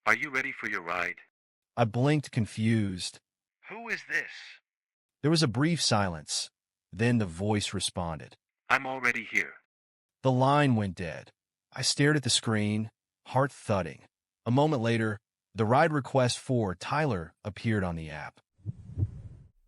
Are you ready for your ride? I blinked, confused. Who is this? There was a brief silence. Then the voice responded. I'm already here. The line went dead. I stared at the screen, heart thudding. A moment later, the ride request for Tyler appeared on the app.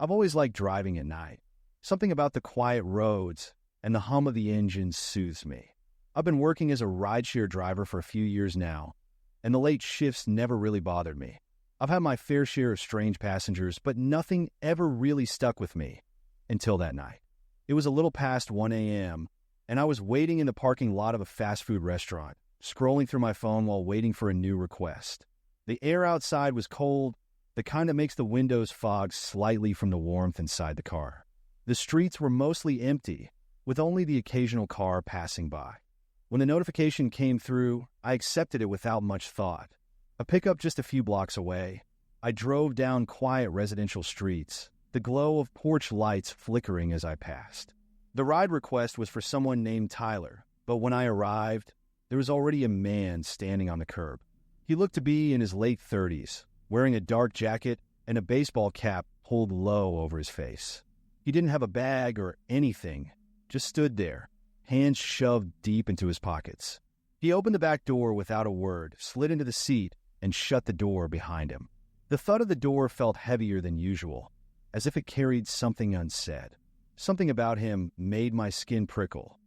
I've always liked driving at night. Something about the quiet roads and the hum of the engine soothes me. I've been working as a rideshare driver for a few years now, and the late shifts never really bothered me. I've had my fair share of strange passengers, but nothing ever really stuck with me until that night. It was a little past 1 a.m., and I was waiting in the parking lot of a fast food restaurant, scrolling through my phone while waiting for a new request. The air outside was cold, the kind that makes the windows fog slightly from the warmth inside the car. The streets were mostly empty, with only the occasional car passing by. When the notification came through, I accepted it without much thought. A pickup just a few blocks away, I drove down quiet residential streets, the glow of porch lights flickering as I passed. The ride request was for someone named Tyler, but when I arrived, there was already a man standing on the curb. He looked to be in his late 30s, wearing a dark jacket and a baseball cap pulled low over his face. He didn't have a bag or anything, just stood there, hands shoved deep into his pockets. He opened the back door without a word, slid into the seat, and shut the door behind him. The thud of the door felt heavier than usual, as if it carried something unsaid. Something about him made my skin prickle.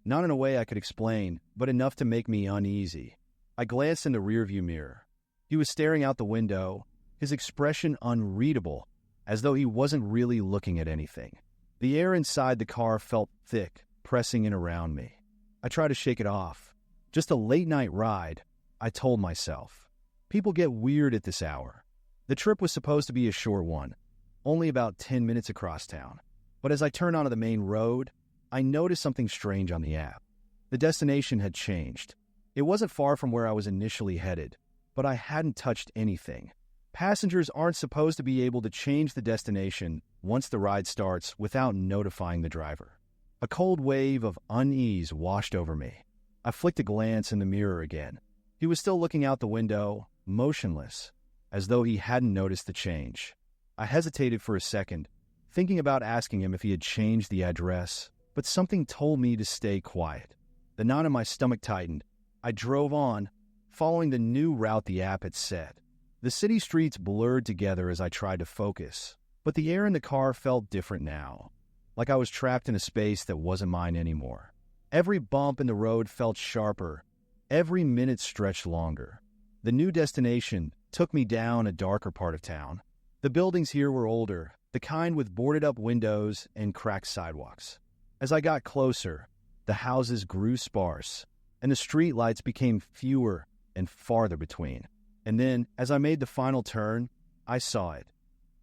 Not in a way I could explain, but enough to make me uneasy. I glanced in the rearview mirror. He was staring out the window, his expression unreadable, as though he wasn't really looking at anything. The air inside the car felt thick, pressing in around me. I tried to shake it off. Just a late-night ride, I told myself. People get weird at this hour. The trip was supposed to be a short one, only about 10 minutes across town. But as I turned onto the main road, I noticed something strange on the app. The destination had changed. It wasn't far from where I was initially headed, but I hadn't touched anything. Passengers aren't supposed to be able to change the destination once the ride starts without notifying the driver. A cold wave of unease washed over me. I flicked a glance in the mirror again. He was still looking out the window, motionless, as though he hadn't noticed the change. I hesitated for a second, thinking about asking him if he had changed the address, but something told me to stay quiet. The knot in my stomach tightened. I drove on, following the new route the app had set. The city streets blurred together as I tried to focus, but the air in the car felt different now, like I was trapped in a space that wasn't mine anymore. Every bump in the road felt sharper. Every minute stretched longer. The new destination took me down a darker part of town. The buildings here were older, the kind with boarded-up windows and cracked sidewalks. As I got closer, the houses grew sparse, and the street lights became fewer and farther between. And then, as I made the final turn, I saw it.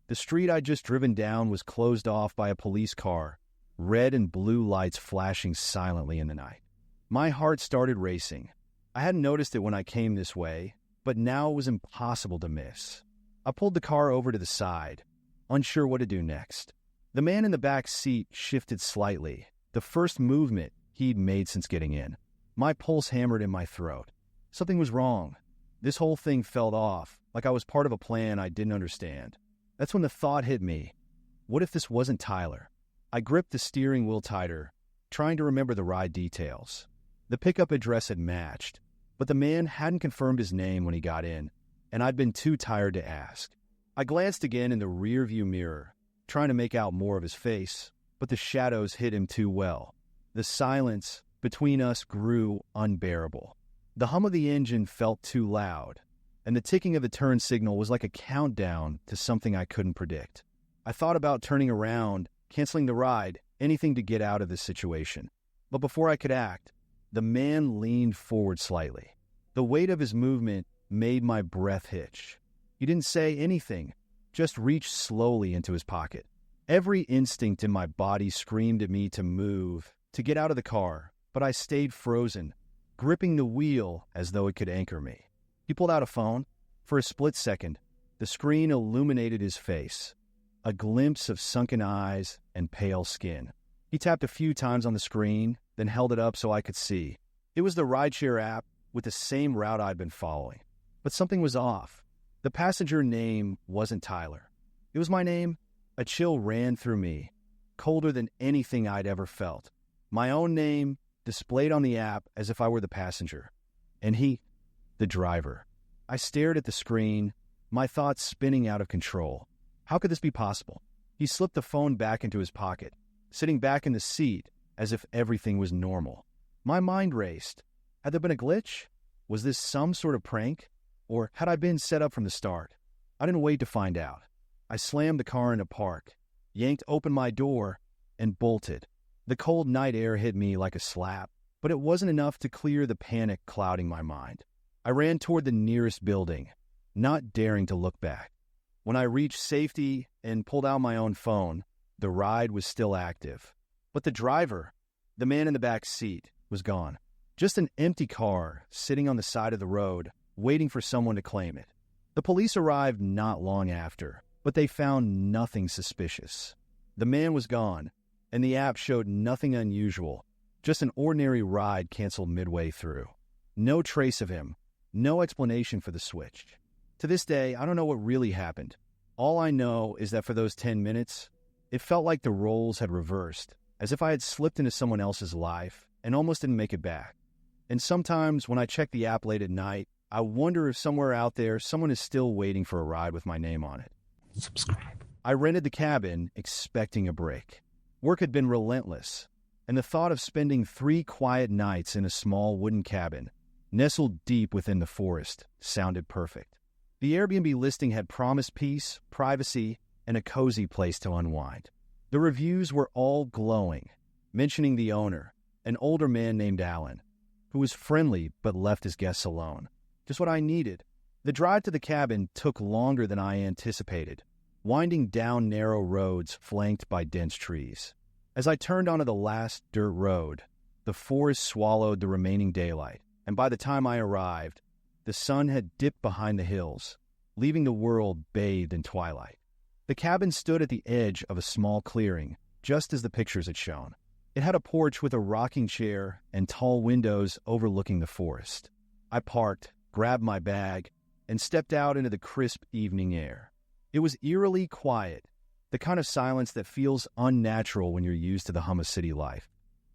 The street I'd just driven down was closed off by a police car, red and blue lights flashing silently in the night. My heart started racing. I hadn't noticed it when I came this way, but now it was impossible to miss. I pulled the car over to the side, unsure what to do next. The man in the back seat shifted slightly, the first movement he'd made since getting in. My pulse hammered in my throat. Something was wrong. This whole thing felt off, like I was part of a plan I didn't understand. That's when the thought hit me. What if this wasn't Tyler? I gripped the steering wheel tighter, trying to remember the ride details. The pickup address had matched, but the man hadn't confirmed his name when he got in, and I'd been too tired to ask. I glanced again in the rearview mirror, trying to make out more of his face, but the shadows hid him too well. The silence between us grew unbearable. The hum of the engine felt too loud, and the ticking of the turn signal was like a countdown to something I couldn't predict. I thought about turning around, canceling the ride, anything to get out of this situation. But before I could act, the man leaned forward slightly. The weight of his movement made my breath hitch. He didn't say anything, just reached slowly into his pocket. Every instinct in my body screamed at me to move, to get out of the car, but I stayed frozen, gripping the wheel as though it could anchor me. He pulled out a phone. For a split second, the screen illuminated his face, a glimpse of sunken eyes and pale skin. He tapped a few times on the screen, then held it up so I could see. It was the rideshare app with the same route I'd been following. But something was off. The passenger name wasn't Tyler. It was my name. A chill ran through me, colder than anything I'd ever felt. My own name displayed on the app as if I were the passenger. And he, the driver. I stared at the screen, my thoughts spinning out of control. How could this be possible? He slipped the phone back into his pocket, sitting back in the seat as if everything was normal. My mind raced. Had there been a glitch? Was this some sort of prank? Or had I been set up from the start? I didn't wait to find out. I slammed the car into park, yanked open my door, and bolted. The cold night air hit me like a slap, but it wasn't enough to clear the panic clouding my mind. I ran toward the nearest building, not daring to look back. When I reached safety and pulled out my own phone, the ride was still active. But the driver, the man in the back seat, was gone. Just an empty car sitting on the side of the road, waiting for someone to claim it. The police arrived not long after, but they found nothing suspicious. The man was gone, and the app showed nothing unusual, just an ordinary ride canceled midway through. No trace of him, no explanation for the switch. To this day, I don't know what really happened. All I know is that for those 10 minutes, it felt like the roles had reversed, as if I had slipped into someone else's life and almost didn't make it back. And sometimes when I check the app late at night, I wonder if somewhere out there someone is still waiting for a ride with my name on it. Subscribe. I rented the cabin expecting a break. Work had been relentless, and the thought of spending 3 quiet nights in a small wooden cabin, nestled deep within the forest, sounded perfect. The Airbnb listing had promised peace, privacy, and a cozy place to unwind. The reviews were all glowing, mentioning the owner, an older man named Alan, who was friendly but left his guests alone. Just what I needed. The drive to the cabin took longer than I anticipated, winding down narrow roads flanked by dense trees. As I turned onto the last dirt road, the forest swallowed the remaining daylight, and by the time I arrived, the sun had dipped behind the hills, leaving the world bathed in twilight. The cabin stood at the edge of a small clearing, just as the pictures had shown. It had a porch with a rocking chair and tall windows overlooking the forest. I parked, grabbed my bag, and stepped out into the crisp evening air. It was eerily quiet, the kind of silence that feels unnatural when you're used to the hum of city life.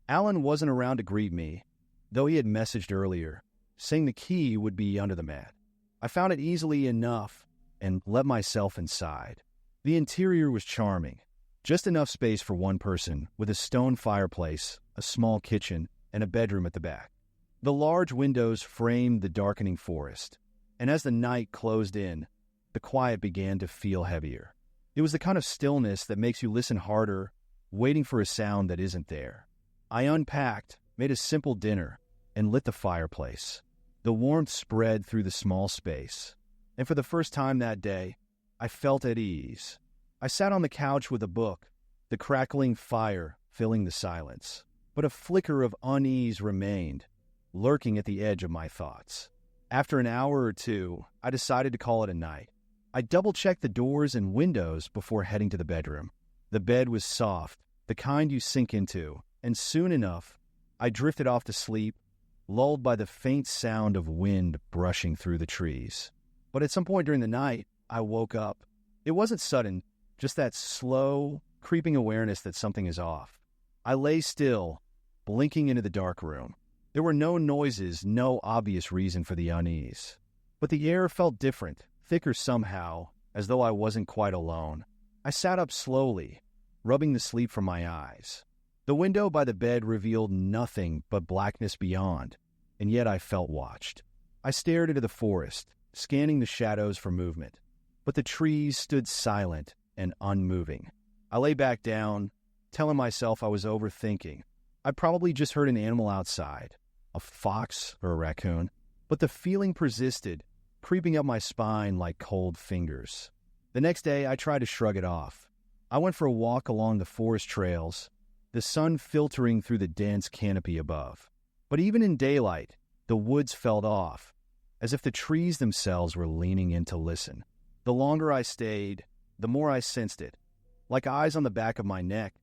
Alan wasn't around to greet me, though he had messaged earlier, saying the key would be under the mat. I found it easily enough and let myself inside. The interior was charming, just enough space for one person, with a stone fireplace, a small kitchen, and a bedroom at the back. The large windows framed the darkening forest, and as the night closed in, the quiet began to feel heavier. It was the kind of stillness that makes you listen harder, waiting for a sound that isn't there. I unpacked, made a simple dinner, and lit the fireplace. The warmth spread through the small space, and for the first time that day, I felt at ease. I sat on the couch with a book, the crackling fire filling the silence, but a flicker of unease remained, lurking at the edge of my thoughts. After an hour or two, I decided to call it a night. I double-checked the doors and windows before heading to the bedroom. The bed was soft, the kind you sink into, and soon enough, I drifted off to sleep, lulled by the faint sound of wind brushing through the trees. But at some point during the night, I woke up. It wasn't sudden, just that slow, creeping awareness that something is off. I lay still, blinking into the dark room. There were no noises, no obvious reason for the unease. But the air felt different, thicker somehow, as though I wasn't quite alone. I sat up slowly, rubbing the sleep from my eyes. The window by the bed revealed nothing but blackness beyond, and yet I felt watched. I stared into the forest, scanning the shadows for movement, but the trees stood silent and unmoving. I lay back down, telling myself I was overthinking. I probably just heard an animal outside, a fox or a raccoon, but the feeling persisted, creeping up my spine like cold fingers. The next day, I tried to shrug it off. I went for a walk along the forest trails, the sun filtering through the dense canopy above. But even in daylight, the woods felt off, as if the trees themselves were leaning in to listen. The longer I stayed, the more I sensed it, like eyes on the back of my neck,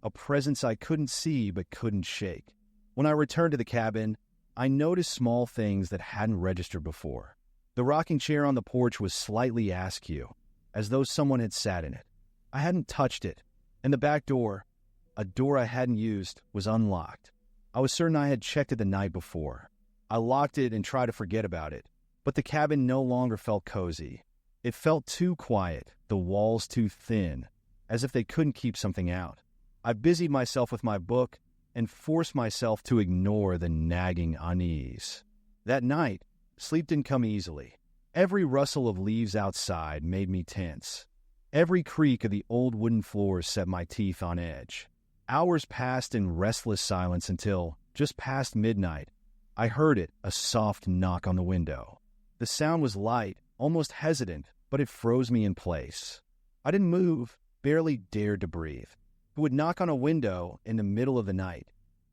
a presence I couldn't see but couldn't shake. When I returned to the cabin, I noticed small things that hadn't registered before. The rocking chair on the porch was slightly askew, as though someone had sat in it. I hadn't touched it, and the back door, a door I hadn't used, was unlocked. I was certain I had checked it the night before. I locked it and tried to forget about it, but the cabin no longer felt cozy. It felt too quiet, the walls too thin, as if they couldn't keep something out. I busied myself with my book and forced myself to ignore the nagging unease. That night, sleep didn't come easily. Every rustle of leaves outside made me tense. Every creak of the old wooden floors set my teeth on edge. Hours passed in restless silence until, just past midnight, I heard it, a soft knock on the window. The sound was light, almost hesitant, but it froze me in place. I didn't move, barely dared to breathe. Who would knock on a window in the middle of the night?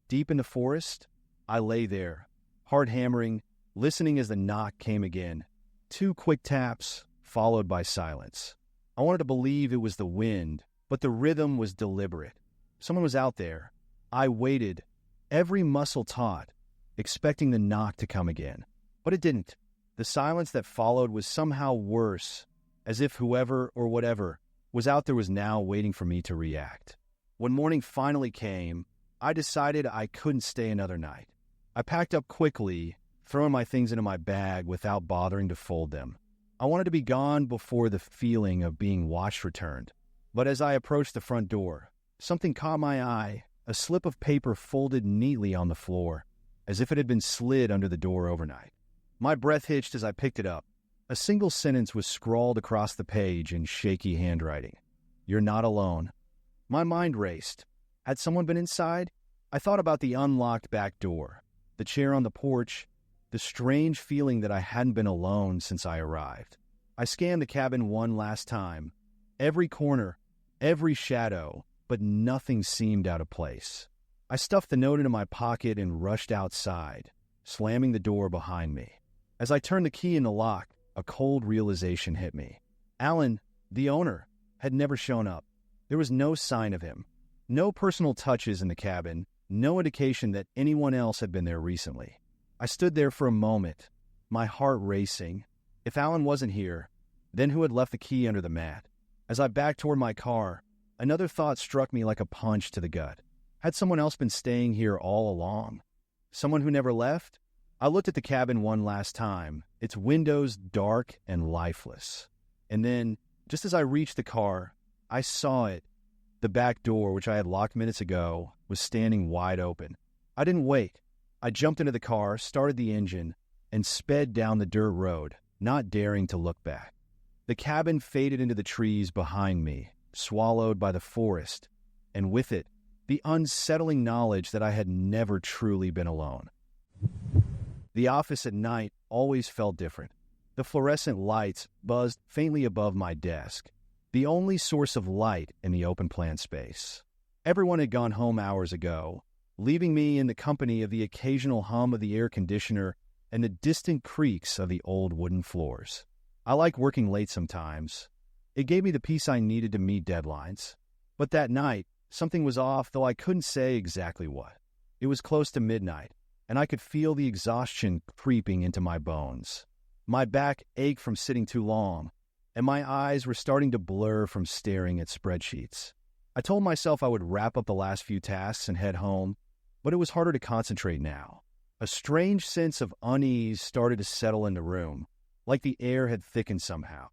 Deep in the forest, I lay there, heart hammering, listening as the knock came again. 2 quick taps, followed by silence. I wanted to believe it was the wind, but the rhythm was deliberate. Someone was out there. I waited, every muscle taut, expecting the knock to come again. But it didn't. The silence that followed was somehow worse, as if whoever or whatever was out there was now waiting for me to react. When morning finally came, I decided I couldn't stay another night. I packed up quickly, throwing my things into my bag without bothering to fold them. I wanted to be gone before the feeling of being watched returned. But as I approached the front door, something caught my eye, a slip of paper folded neatly on the floor, as if it had been slid under the door overnight. My breath hitched as I picked it up. A single sentence was scrawled across the page in shaky handwriting. "You're not alone." My mind raced. Had someone been inside? I thought about the unlocked back door, the chair on the porch, the strange feeling that I hadn't been alone since I arrived. I scanned the cabin one last time. Every corner, every shadow, but nothing seemed out of place. I stuffed the note into my pocket and rushed outside, slamming the door behind me. As I turned the key in the lock, a cold realization hit me. Alan, the owner, had never shown up. There was no sign of him. No personal touches in the cabin, no indication that anyone else had been there recently. I stood there for a moment, my heart racing. If Alan wasn't here, then who had left the key under the mat? As I backed toward my car, another thought struck me like a punch to the gut. Had someone else been staying here all along? Someone who never left? I looked at the cabin one last time, its windows dark and lifeless. And then, just as I reached the car, I saw it. The back door, which I had locked minutes ago, was standing wide open. I didn't wait. I jumped into the car, started the engine, and sped down the dirt road, not daring to look back. The cabin faded into the trees behind me, swallowed by the forest, and with it, the unsettling knowledge that I had never truly been alone. The office at night always felt different. The fluorescent lights buzzed faintly above my desk, the only source of light in the open-plan space. Everyone had gone home hours ago, leaving me in the company of the occasional hum of the air conditioner and the distant creaks of the old wooden floors. I like working late sometimes. It gave me the peace I needed to meet deadlines. But that night, something was off, though I couldn't say exactly what. It was close to midnight, and I could feel the exhaustion creeping into my bones. My back ached from sitting too long, and my eyes were starting to blur from staring at spreadsheets. I told myself I would wrap up the last few tasks and head home, but it was harder to concentrate now. A strange sense of unease started to settle in the room, like the air had thickened somehow.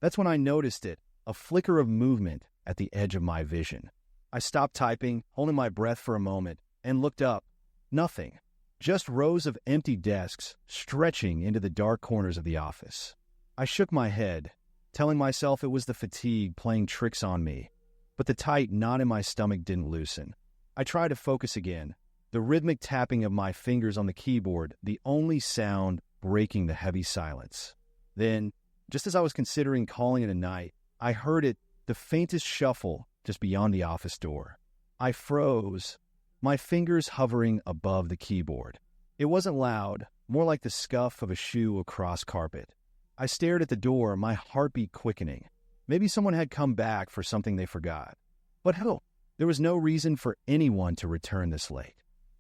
That's when I noticed it, a flicker of movement at the edge of my vision. I stopped typing, holding my breath for a moment, and looked up. Nothing. Just rows of empty desks stretching into the dark corners of the office. I shook my head, telling myself it was the fatigue playing tricks on me, but the tight knot in my stomach didn't loosen. I tried to focus again, the rhythmic tapping of my fingers on the keyboard, the only sound breaking the heavy silence. Then, just as I was considering calling it a night, I heard it, the faintest shuffle just beyond the office door. I froze, my fingers hovering above the keyboard. It wasn't loud, more like the scuff of a shoe across carpet. I stared at the door, my heartbeat quickening. Maybe someone had come back for something they forgot. But who? There was no reason for anyone to return this late.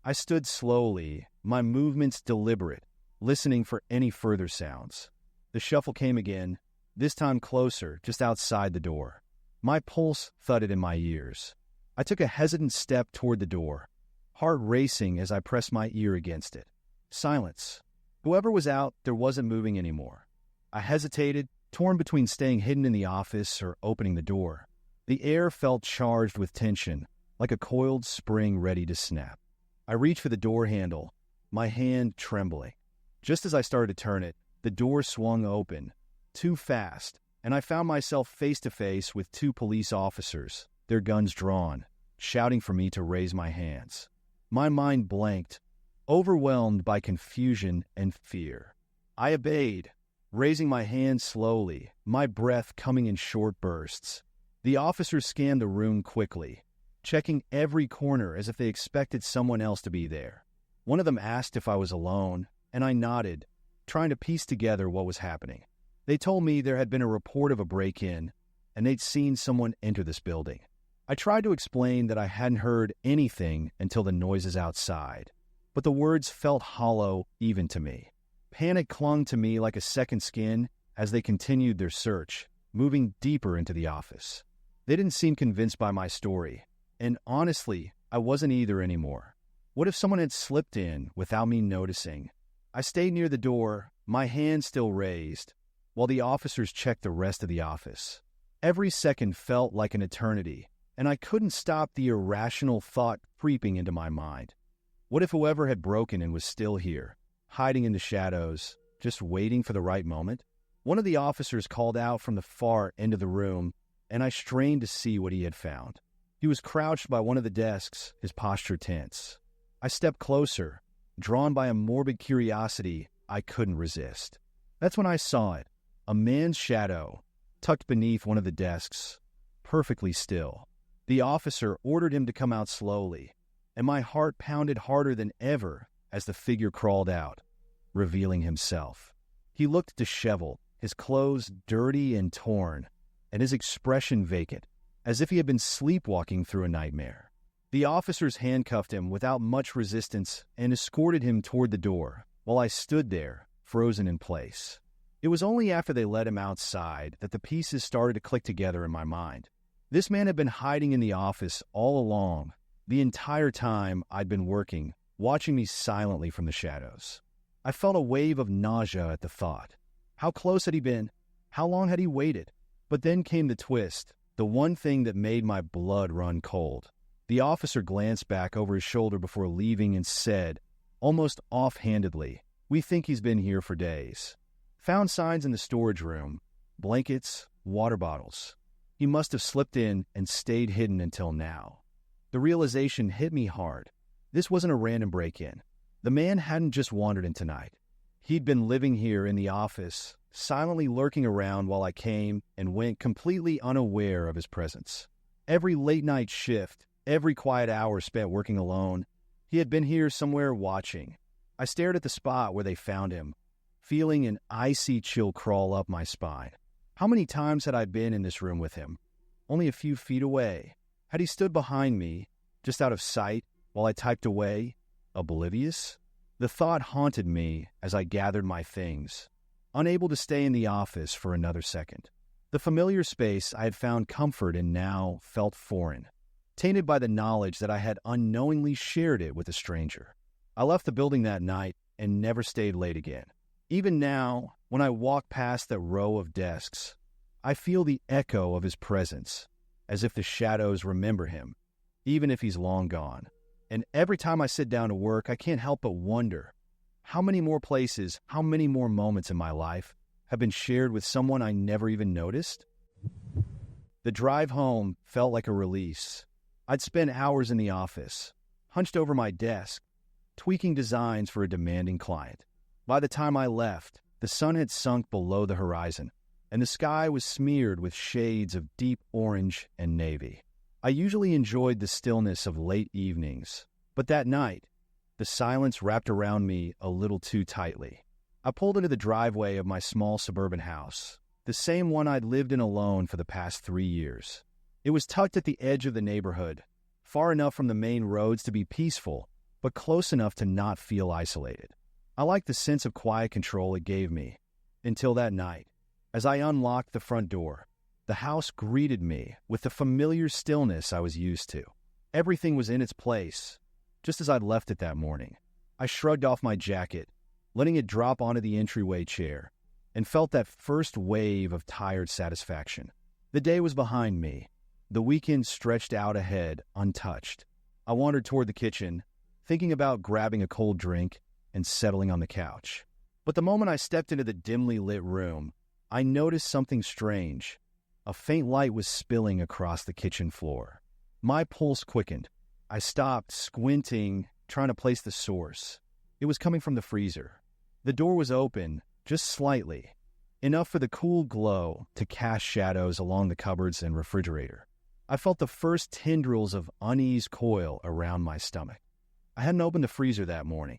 I stood slowly, my movements deliberate, listening for any further sounds. The shuffle came again, this time closer, just outside the door. My pulse thudded in my ears. I took a hesitant step toward the door, heart racing as I pressed my ear against it. Silence. Whoever was out, there wasn't moving anymore. I hesitated, torn between staying hidden in the office or opening the door. The air felt charged with tension, like a coiled spring ready to snap. I reached for the door handle, my hand trembling. Just as I started to turn it, the door swung open, too fast, and I found myself face to face with two police officers, their guns drawn, shouting for me to raise my hands. My mind blanked, overwhelmed by confusion and fear. I obeyed, raising my hands slowly, my breath coming in short bursts. The officers scanned the room quickly, checking every corner as if they expected someone else to be there. One of them asked if I was alone, and I nodded, trying to piece together what was happening. They told me there had been a report of a break-in, and they'd seen someone enter this building. I tried to explain that I hadn't heard anything until the noises outside, but the words felt hollow even to me. Panic clung to me like a second skin as they continued their search, moving deeper into the office. They didn't seem convinced by my story, and honestly, I wasn't either anymore. What if someone had slipped in without me noticing? I stayed near the door, my hand still raised, while the officers checked the rest of the office. Every second felt like an eternity, and I couldn't stop the irrational thought creeping into my mind. What if whoever had broken in was still here, hiding in the shadows, just waiting for the right moment? One of the officers called out from the far end of the room, and I strained to see what he had found. He was crouched by one of the desks, his posture tense. I stepped closer, drawn by a morbid curiosity I couldn't resist. That's when I saw it, a man's shadow, tucked beneath one of the desks, perfectly still. The officer ordered him to come out slowly, and my heart pounded harder than ever as the figure crawled out, revealing himself. He looked disheveled, his clothes dirty and torn, and his expression vacant, as if he had been sleepwalking through a nightmare. The officers handcuffed him without much resistance and escorted him toward the door, while I stood there, frozen in place. It was only after they let him outside that the pieces started to click together in my mind. This man had been hiding in the office all along, the entire time I'd been working, watching me silently from the shadows. I felt a wave of nausea at the thought. How close had he been? How long had he waited? But then came the twist, the one thing that made my blood run cold. The officer glanced back over his shoulder before leaving and said, almost offhandedly, "We think he's been here for days." Found signs in the storage room, blankets, water bottles. He must have slipped in and stayed hidden until now. The realization hit me hard. This wasn't a random break-in. The man hadn't just wandered in tonight. He'd been living here in the office, silently lurking around while I came and went, completely unaware of his presence. Every late-night shift, every quiet hour spent working alone, he had been here somewhere watching. I stared at the spot where they found him, feeling an icy chill crawl up my spine. How many times had I been in this room with him? Only a few feet away. Had he stood behind me, just out of sight, while I typed away, oblivious? The thought haunted me as I gathered my things, unable to stay in the office for another second. The familiar space I had found comfort in now felt foreign, tainted by the knowledge that I had unknowingly shared it with a stranger. I left the building that night and never stayed late again. Even now, when I walk past that row of desks, I feel the echo of his presence, as if the shadows remember him, even if he's long gone. And every time I sit down to work, I can't help but wonder, how many more places, how many more moments in my life have been shared with someone I never even noticed? The drive home felt like a release. I'd spent hours in the office, hunched over my desk, tweaking designs for a demanding client. By the time I left, the sun had sunk below the horizon, and the sky was smeared with shades of deep orange and navy. I usually enjoyed the stillness of late evenings, but that night, the silence wrapped around me a little too tightly. I pulled into the driveway of my small suburban house, the same one I'd lived in alone for the past 3 years. It was tucked at the edge of the neighborhood, far enough from the main roads to be peaceful, but close enough to not feel isolated. I liked the sense of quiet control it gave me, Until that night, as I unlocked the front door, the house greeted me with the familiar stillness I was used to. Everything was in its place, just as I'd left it that morning. I shrugged off my jacket, letting it drop onto the entryway chair, and felt that first wave of tired satisfaction. The day was behind me. The weekend stretched out ahead, untouched. I wandered toward the kitchen, thinking about grabbing a cold drink and settling on the couch. But the moment I stepped into the dimly lit room, I noticed something strange. A faint light was spilling across the kitchen floor. My pulse quickened. I stopped, squinting, trying to place the source. It was coming from the freezer. The door was open, just slightly, enough for the cool glow to cast shadows along the cupboards and refrigerator. I felt the first tendrils of unease coil around my stomach. I hadn't opened the freezer that morning.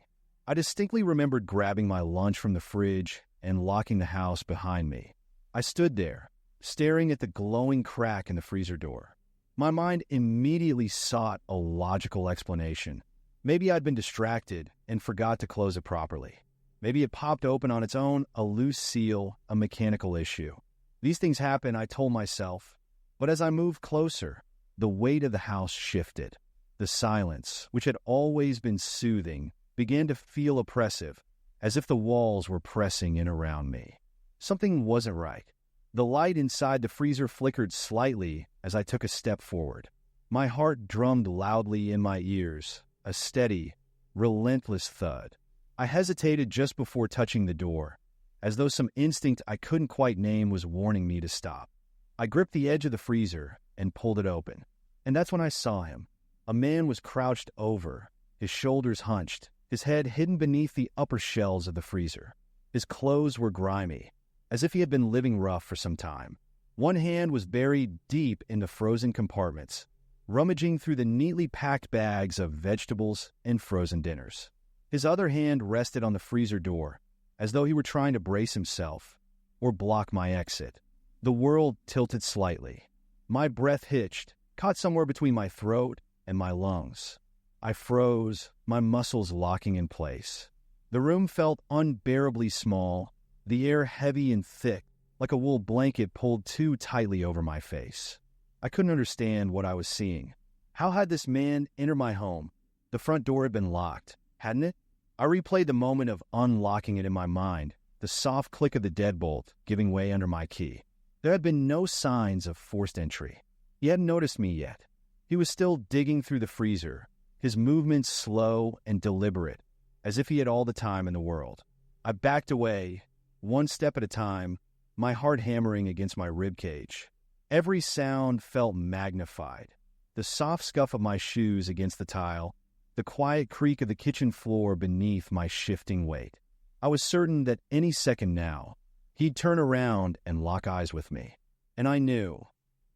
I distinctly remembered grabbing my lunch from the fridge and locking the house behind me. I stood there, staring at the glowing crack in the freezer door. My mind immediately sought a logical explanation. Maybe I'd been distracted and forgot to close it properly. Maybe it popped open on its own, a loose seal, a mechanical issue. These things happen, I told myself. But as I moved closer, the weight of the house shifted. The silence, which had always been soothing, began to feel oppressive, as if the walls were pressing in around me. Something wasn't right. The light inside the freezer flickered slightly as I took a step forward. My heart drummed loudly in my ears, a steady, relentless thud. I hesitated just before touching the door, as though some instinct I couldn't quite name was warning me to stop. I gripped the edge of the freezer and pulled it open, and that's when I saw him. A man was crouched over, his shoulders hunched, his head hidden beneath the upper shelves of the freezer. His clothes were grimy, as if he had been living rough for some time. One hand was buried deep in the frozen compartments, rummaging through the neatly packed bags of vegetables and frozen dinners. His other hand rested on the freezer door, as though he were trying to brace himself or block my exit. The world tilted slightly. My breath hitched, caught somewhere between my throat and my lungs. I froze, my muscles locking in place. The room felt unbearably small, the air heavy and thick, like a wool blanket pulled too tightly over my face. I couldn't understand what I was seeing. How had this man entered my home? The front door had been locked, hadn't it? I replayed the moment of unlocking it in my mind, the soft click of the deadbolt giving way under my key. There had been no signs of forced entry. He hadn't noticed me yet. He was still digging through the freezer, his movements slow and deliberate, as if he had all the time in the world. I backed away, one step at a time, my heart hammering against my ribcage. Every sound felt magnified. The soft scuff of my shoes against the tile, the quiet creak of the kitchen floor beneath my shifting weight. I was certain that any second now, he'd turn around and lock eyes with me. And I knew,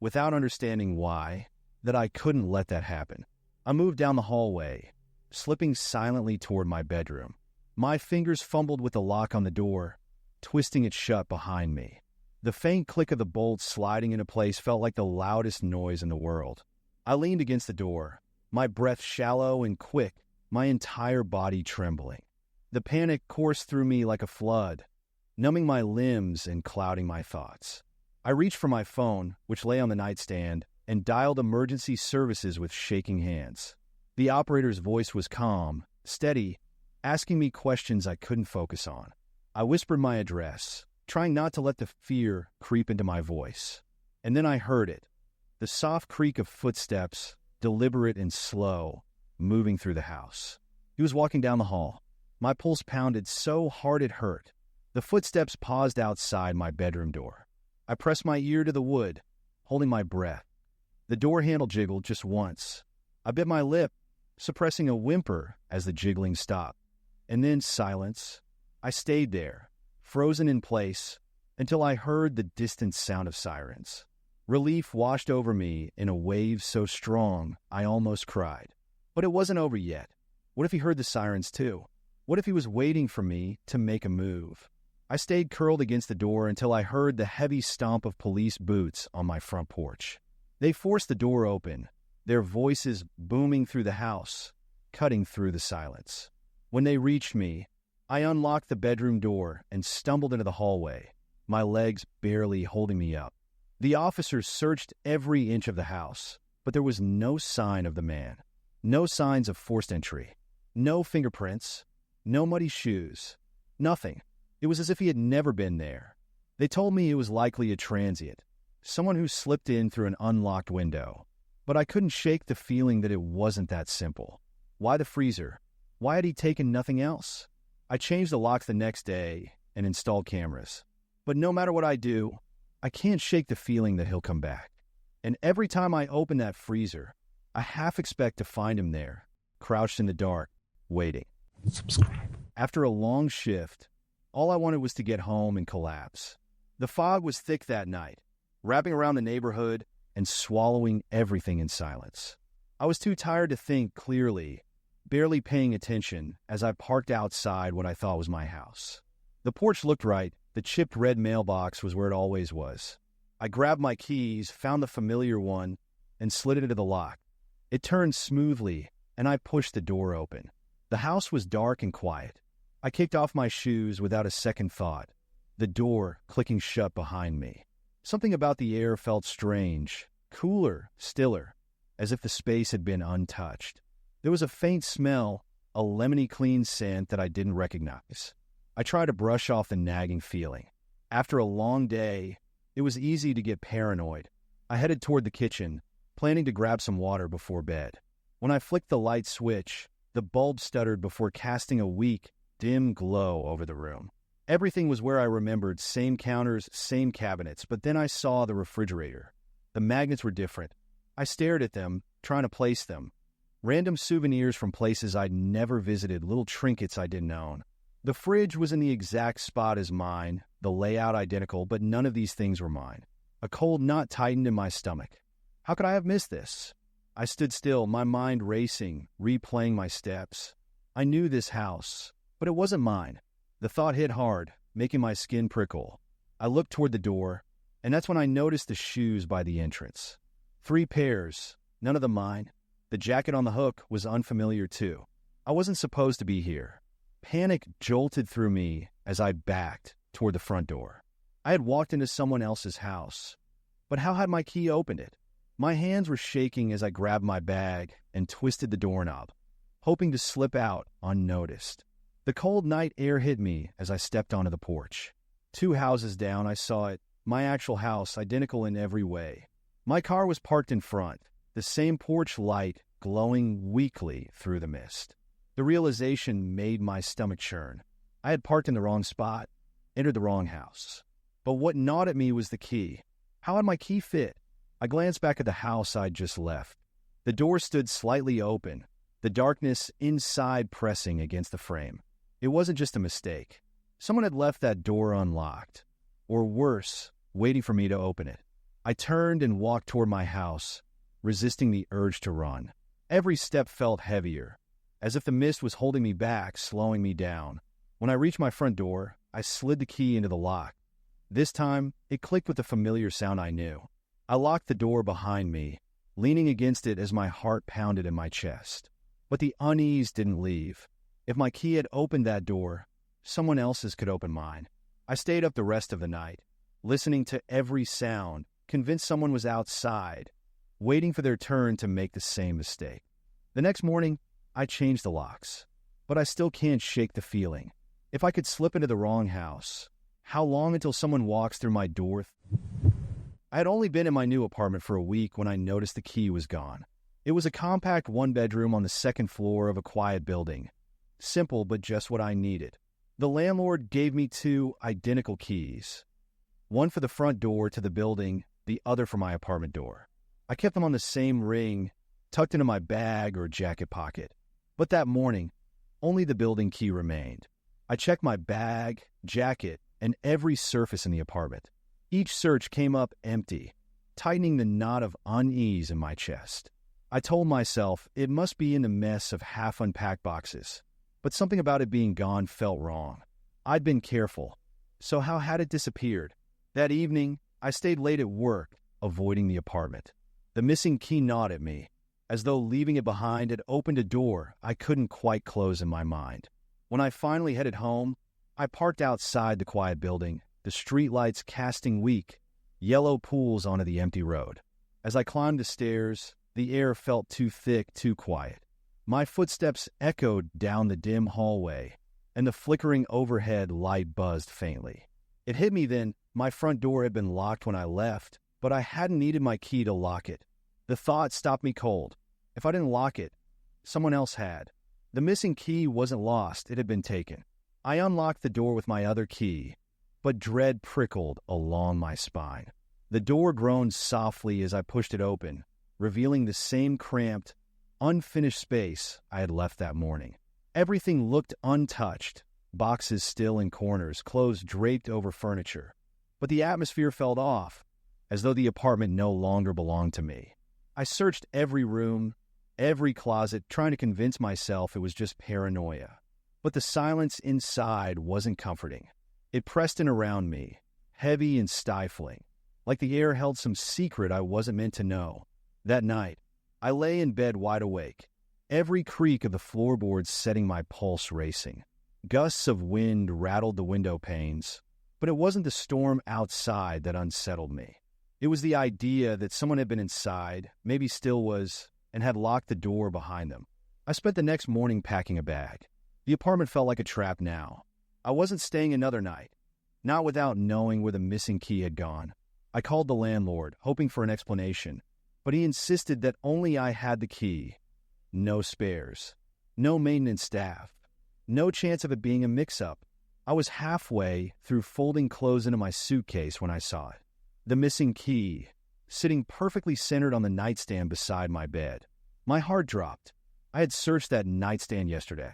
without understanding why, that I couldn't let that happen. I moved down the hallway, slipping silently toward my bedroom. My fingers fumbled with the lock on the door, twisting it shut behind me. The faint click of the bolts sliding into place felt like the loudest noise in the world. I leaned against the door, my breath shallow and quick, my entire body trembling. The panic coursed through me like a flood, numbing my limbs and clouding my thoughts. I reached for my phone, which lay on the nightstand, and dialed emergency services with shaking hands. The operator's voice was calm, steady, asking me questions I couldn't focus on. I whispered my address, trying not to let the fear creep into my voice. And then I heard it, the soft creak of footsteps, deliberate and slow, moving through the house. He was walking down the hall. My pulse pounded so hard it hurt. The footsteps paused outside my bedroom door. I pressed my ear to the wood, holding my breath. The door handle jiggled just once. I bit my lip, suppressing a whimper as the jiggling stopped. And then silence. I stayed there, frozen in place, until I heard the distant sound of sirens. Relief washed over me in a wave so strong I almost cried. But it wasn't over yet. What if he heard the sirens too? What if he was waiting for me to make a move? I stayed curled against the door until I heard the heavy stomp of police boots on my front porch. They forced the door open, their voices booming through the house, cutting through the silence. When they reached me, I unlocked the bedroom door and stumbled into the hallway, my legs barely holding me up. The officers searched every inch of the house, but there was no sign of the man. No signs of forced entry. No fingerprints. No muddy shoes. Nothing. It was as if he had never been there. They told me it was likely a transient, someone who slipped in through an unlocked window. But I couldn't shake the feeling that it wasn't that simple. Why the freezer? Why had he taken nothing else? I changed the locks the next day and installed cameras. But no matter what I do, I can't shake the feeling that he'll come back. And every time I open that freezer, I half expect to find him there, crouched in the dark, waiting. Subscribe. After a long shift, all I wanted was to get home and collapse. The fog was thick that night, wrapping around the neighborhood and swallowing everything in silence. I was too tired to think clearly, barely paying attention as I parked outside what I thought was my house. The porch looked right. The chipped red mailbox was where it always was. I grabbed my keys, found the familiar one, and slid it into the lock. It turned smoothly, and I pushed the door open. The house was dark and quiet. I kicked off my shoes without a second thought, the door clicking shut behind me. Something about the air felt strange, cooler, stiller, as if the space had been untouched. There was a faint smell, a lemony clean scent that I didn't recognize. I tried to brush off the nagging feeling. After a long day, it was easy to get paranoid. I headed toward the kitchen, planning to grab some water before bed. When I flicked the light switch, the bulb stuttered before casting a weak, dim glow over the room. Everything was where I remembered, same counters, same cabinets, but then I saw the refrigerator. The magnets were different. I stared at them, trying to place them. Random souvenirs from places I'd never visited, little trinkets I didn't own. The fridge was in the exact spot as mine, the layout identical, but none of these things were mine. A cold knot tightened in my stomach. How could I have missed this? I stood still, my mind racing, replaying my steps. I knew this house, but it wasn't mine. The thought hit hard, making my skin prickle. I looked toward the door, and that's when I noticed the shoes by the entrance. 3 pairs, none of them mine. The jacket on the hook was unfamiliar too. I wasn't supposed to be here. Panic jolted through me as I backed toward the front door. I had walked into someone else's house, but how had my key opened it? My hands were shaking as I grabbed my bag and twisted the doorknob, hoping to slip out unnoticed. The cold night air hit me as I stepped onto the porch. 2 houses down, I saw it, my actual house, identical in every way. My car was parked in front, the same porch light glowing weakly through the mist. The realization made my stomach churn. I had parked in the wrong spot, entered the wrong house. But what gnawed at me was the key. How had my key fit? I glanced back at the house I'd just left. The door stood slightly open, the darkness inside pressing against the frame. It wasn't just a mistake. Someone had left that door unlocked, or worse, waiting for me to open it. I turned and walked toward my house, resisting the urge to run. Every step felt heavier, as if the mist was holding me back, slowing me down. When I reached my front door, I slid the key into the lock. This time, it clicked with the familiar sound I knew. I locked the door behind me, leaning against it as my heart pounded in my chest. But the unease didn't leave. If my key had opened that door, someone else's could open mine. I stayed up the rest of the night, listening to every sound, convinced someone was outside, waiting for their turn to make the same mistake. The next morning, I changed the locks, but I still can't shake the feeling. If I could slip into the wrong house, how long until someone walks through my door? I had only been in my new apartment for a week when I noticed the key was gone. It was a compact 1-bedroom on the 2nd floor of a quiet building. Simple, but just what I needed. The landlord gave me 2 identical keys. One for the front door to the building, the other for my apartment door. I kept them on the same ring, tucked into my bag or jacket pocket. But that morning, only the building key remained. I checked my bag, jacket, and every surface in the apartment. Each search came up empty, tightening the knot of unease in my chest. I told myself it must be in the mess of half-unpacked boxes, but something about it being gone felt wrong. I'd been careful, so how had it disappeared? That evening, I stayed late at work, avoiding the apartment. The missing key gnawed at me, as though leaving it behind had opened a door I couldn't quite close in my mind. When I finally headed home, I parked outside the quiet building, the streetlights casting weak, yellow pools onto the empty road. As I climbed the stairs, the air felt too thick, too quiet. My footsteps echoed down the dim hallway, and the flickering overhead light buzzed faintly. It hit me then, my front door had been locked when I left, but I hadn't needed my key to lock it. The thought stopped me cold. If I didn't lock it, someone else had. The missing key wasn't lost, it had been taken. I unlocked the door with my other key, but dread prickled along my spine. The door groaned softly as I pushed it open, revealing the same cramped, unfinished space I had left that morning. Everything looked untouched, boxes still in corners, clothes draped over furniture. But the atmosphere felt off, as though the apartment no longer belonged to me. I searched every room, every closet, trying to convince myself it was just paranoia. But the silence inside wasn't comforting. It pressed in around me, heavy and stifling, like the air held some secret I wasn't meant to know. That night, I lay in bed wide awake, every creak of the floorboards setting my pulse racing. Gusts of wind rattled the window panes, but it wasn't the storm outside that unsettled me. It was the idea that someone had been inside, maybe still was, and had locked the door behind them. I spent the next morning packing a bag. The apartment felt like a trap now. I wasn't staying another night, not without knowing where the missing key had gone. I called the landlord, hoping for an explanation, but he insisted that only I had the key. No spares, no maintenance staff, no chance of it being a mix-up. I was halfway through folding clothes into my suitcase when I saw it. The missing key, sitting perfectly centered on the nightstand beside my bed. My heart dropped. I had searched that nightstand yesterday.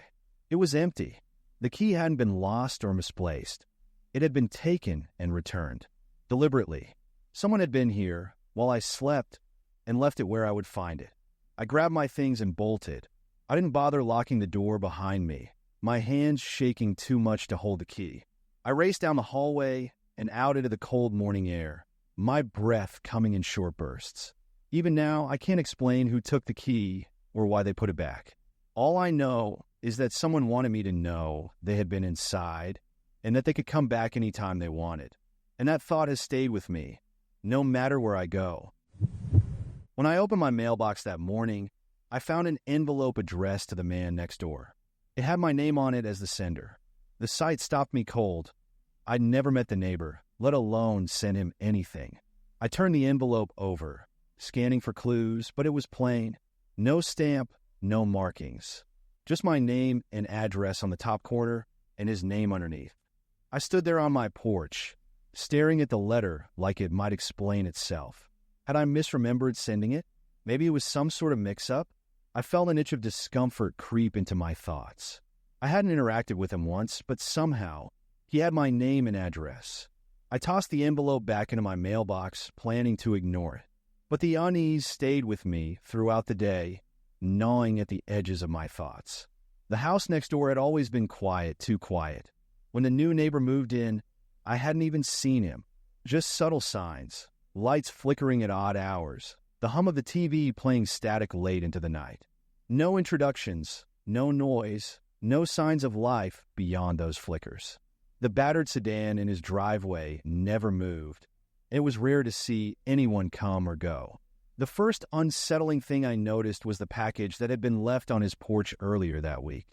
It was empty. The key hadn't been lost or misplaced. It had been taken and returned. Deliberately. Someone had been here while I slept and left it where I would find it. I grabbed my things and bolted. I didn't bother locking the door behind me, my hands shaking too much to hold the key. I raced down the hallway and out into the cold morning air, my breath coming in short bursts. Even now, I can't explain who took the key or why they put it back. All I know is that someone wanted me to know they had been inside and that they could come back anytime they wanted. And that thought has stayed with me, no matter where I go. When I opened my mailbox that morning, I found an envelope addressed to the man next door. It had my name on it as the sender. The sight stopped me cold. I'd never met the neighbor, let alone send him anything. I turned the envelope over, scanning for clues, but it was plain. No stamp, no markings. Just my name and address on the top corner and his name underneath. I stood there on my porch, staring at the letter like it might explain itself. Had I misremembered sending it? Maybe it was some sort of mix-up? I felt an itch of discomfort creep into my thoughts. I hadn't interacted with him once, but somehow he had my name and address. I tossed the envelope back into my mailbox, planning to ignore it. But the unease stayed with me throughout the day, gnawing at the edges of my thoughts. The house next door had always been quiet, too quiet. When the new neighbor moved in, I hadn't even seen him. Just subtle signs, lights flickering at odd hours, the hum of the TV playing static late into the night. No introductions, no noise, no signs of life beyond those flickers. The battered sedan in his driveway never moved. It was rare to see anyone come or go. The first unsettling thing I noticed was the package that had been left on his porch earlier that week.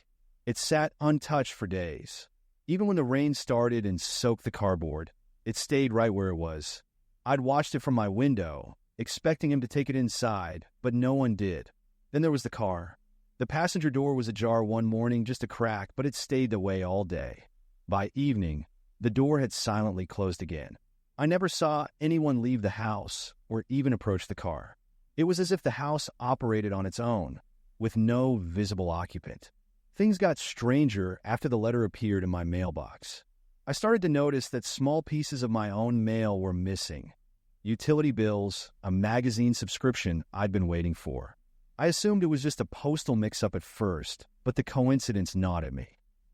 It sat untouched for days. Even when the rain started and soaked the cardboard, it stayed right where it was. I'd watched it from my window, expecting him to take it inside, but no one did. Then there was the car. The passenger door was ajar one morning, just a crack, but it stayed the way all day. By evening, the door had silently closed again. I never saw anyone leave the house or even approach the car. It was as if the house operated on its own, with no visible occupant. Things got stranger after the letter appeared in my mailbox. I started to notice that small pieces of my own mail were missing. Utility bills, a magazine subscription I'd been waiting for. I assumed it was just a postal mix-up at first, but the coincidence gnawed at me.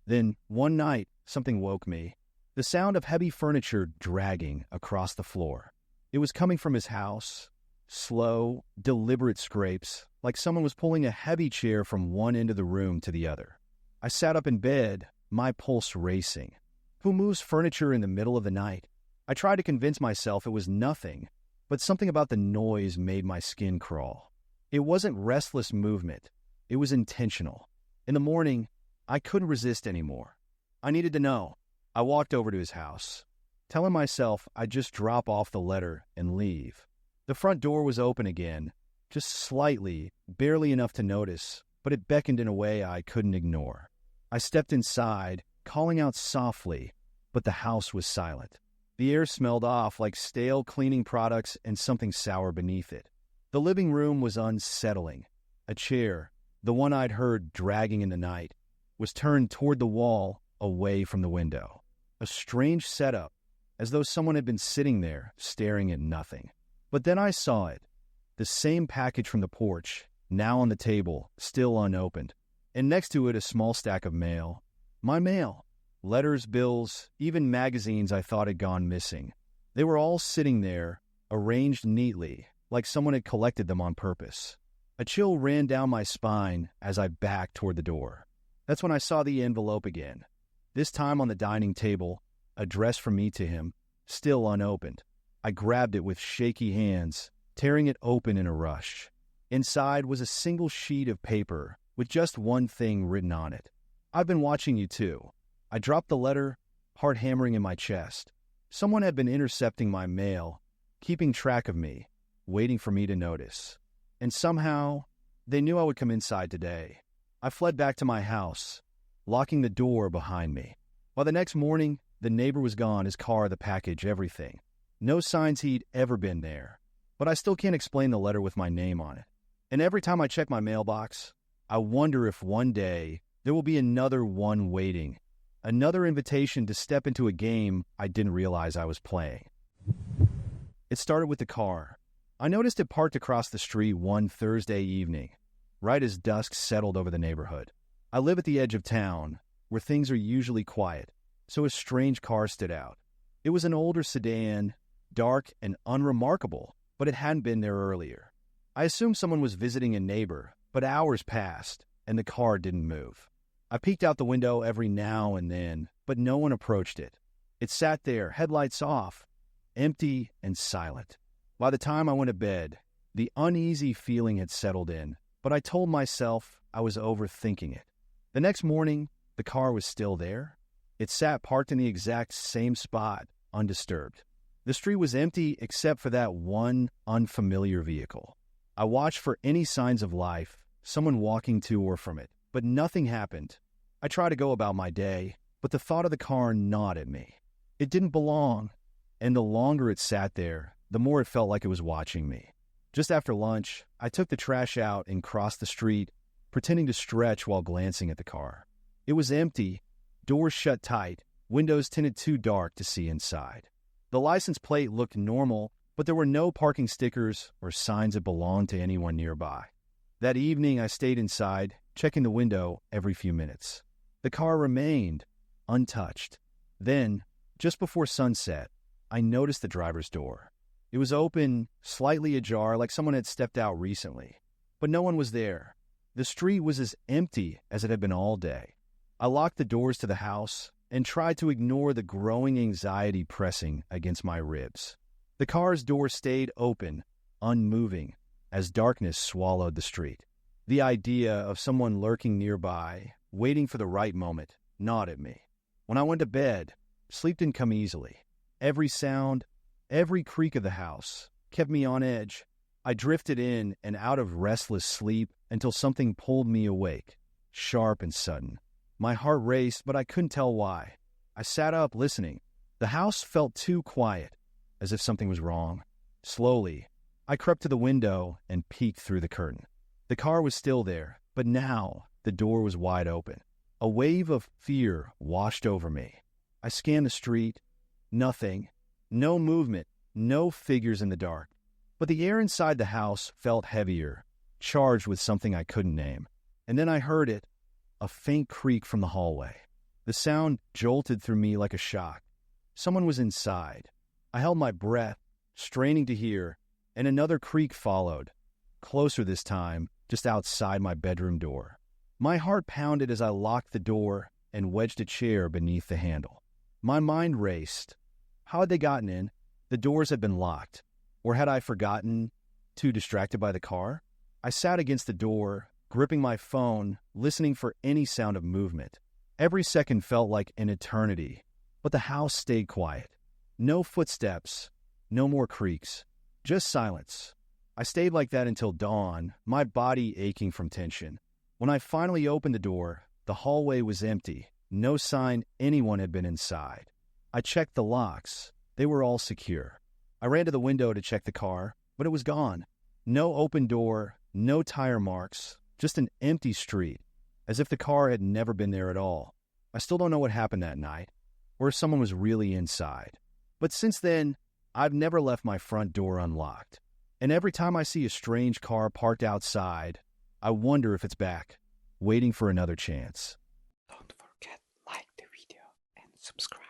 Then, one night, something woke me. The sound of heavy furniture dragging across the floor. It was coming from his house. Slow, deliberate scrapes, like someone was pulling a heavy chair from one end of the room to the other. I sat up in bed, my pulse racing. Who moves furniture in the middle of the night? I tried to convince myself it was nothing, but something about the noise made my skin crawl. It wasn't restless movement. It was intentional. In the morning, I couldn't resist anymore. I needed to know. I walked over to his house, telling myself I'd just drop off the letter and leave. The front door was open again, just slightly, barely enough to notice, but it beckoned in a way I couldn't ignore. I stepped inside, calling out softly, but the house was silent. The air smelled off like stale cleaning products and something sour beneath it. The living room was unsettling. A chair, the one I'd heard dragging in the night, was turned toward the wall, away from the window. A strange setup, as though someone had been sitting there, staring at nothing. But then I saw it. The same package from the porch, now on the table, still unopened. And next to it, a small stack of mail. My mail. Letters, bills, even magazines I thought had gone missing. They were all sitting there, arranged neatly, like someone had collected them on purpose. A chill ran down my spine as I backed toward the door. That's when I saw the envelope again. This time on the dining table, addressed from me to him, still unopened. I grabbed it with shaky hands, tearing it open in a rush. Inside was a single sheet of paper with just one thing written on it. I've been watching you too. I dropped the letter, heart hammering in my chest. Someone had been intercepting my mail, keeping track of me, waiting for me to notice. And somehow, they knew I would come inside today. I fled back to my house, locking the door behind me. By the next morning, the neighbor was gone, his car, the package, everything. No signs he'd ever been there. But I still can't explain the letter with my name on it. And every time I check my mailbox, I wonder if one day there will be another one waiting. Another invitation to step into a game I didn't realize I was playing. It started with the car. I noticed it parked across the street one Thursday evening, right as dusk settled over the neighborhood. I live at the edge of town, where things are usually quiet, so a strange car stood out. It was an older sedan, dark and unremarkable, but it hadn't been there earlier. I assumed someone was visiting a neighbor, but hours passed, and the car didn't move. I peeked out the window every now and then, but no one approached it. It sat there, headlights off, empty and silent. By the time I went to bed, the uneasy feeling had settled in, but I told myself I was overthinking it. The next morning, the car was still there. It sat parked in the exact same spot, undisturbed. The street was empty except for that one unfamiliar vehicle. I watched for any signs of life, someone walking to or from it, but nothing happened. I tried to go about my day, but the thought of the car gnawed at me. It didn't belong, and the longer it sat there, the more it felt like it was watching me. Just after lunch, I took the trash out and crossed the street, pretending to stretch while glancing at the car. It was empty, doors shut tight, windows tinted too dark to see inside. The license plate looked normal, but there were no parking stickers or signs it belonged to anyone nearby. That evening, I stayed inside, checking the window every few minutes. The car remained untouched. Then, just before sunset, I noticed the driver's door. It was open, slightly ajar, like someone had stepped out recently. But no one was there. The street was as empty as it had been all day. I locked the doors to the house and tried to ignore the growing anxiety pressing against my ribs. The car's door stayed open, unmoving, as darkness swallowed the street. The idea of someone lurking nearby, waiting for the right moment, gnawed at me. When I went to bed, sleep didn't come easily. Every sound, every creak of the house kept me on edge. I drifted in and out of restless sleep until something pulled me awake, sharp and sudden. My heart raced, but I couldn't tell why. I sat up, listening. The house felt too quiet, as if something was wrong. Slowly, I crept to the window and peeked through the curtain. The car was still there, but now the door was wide open. A wave of fear washed over me. I scanned the street. Nothing. No movement. No figures in the dark. But the air inside the house felt heavier, charged with something I couldn't name. And then I heard it, a faint creak from the hallway. The sound jolted through me like a shock. Someone was inside. I held my breath, straining to hear, and another creak followed, closer this time, just outside my bedroom door. My heart pounded as I locked the door, and wedged a chair beneath the handle. My mind raced. How had they gotten in? The doors had been locked. Or had I forgotten, too distracted by the car? I sat against the door, gripping my phone, listening for any sound of movement. Every second felt like an eternity, but the house stayed quiet. No footsteps, no more creaks, just silence. I stayed like that until dawn, my body aching from tension. When I finally opened the door, the hallway was empty, no sign anyone had been inside. I checked the locks. They were all secure. I ran to the window to check the car, but it was gone. No open door, no tire marks, just an empty street, as if the car had never been there at all. I still don't know what happened that night, or if someone was really inside. But since then, I've never left my front door unlocked. And every time I see a strange car parked outside, I wonder if it's back, waiting for another chance. Don't forget, like the video and subscribe.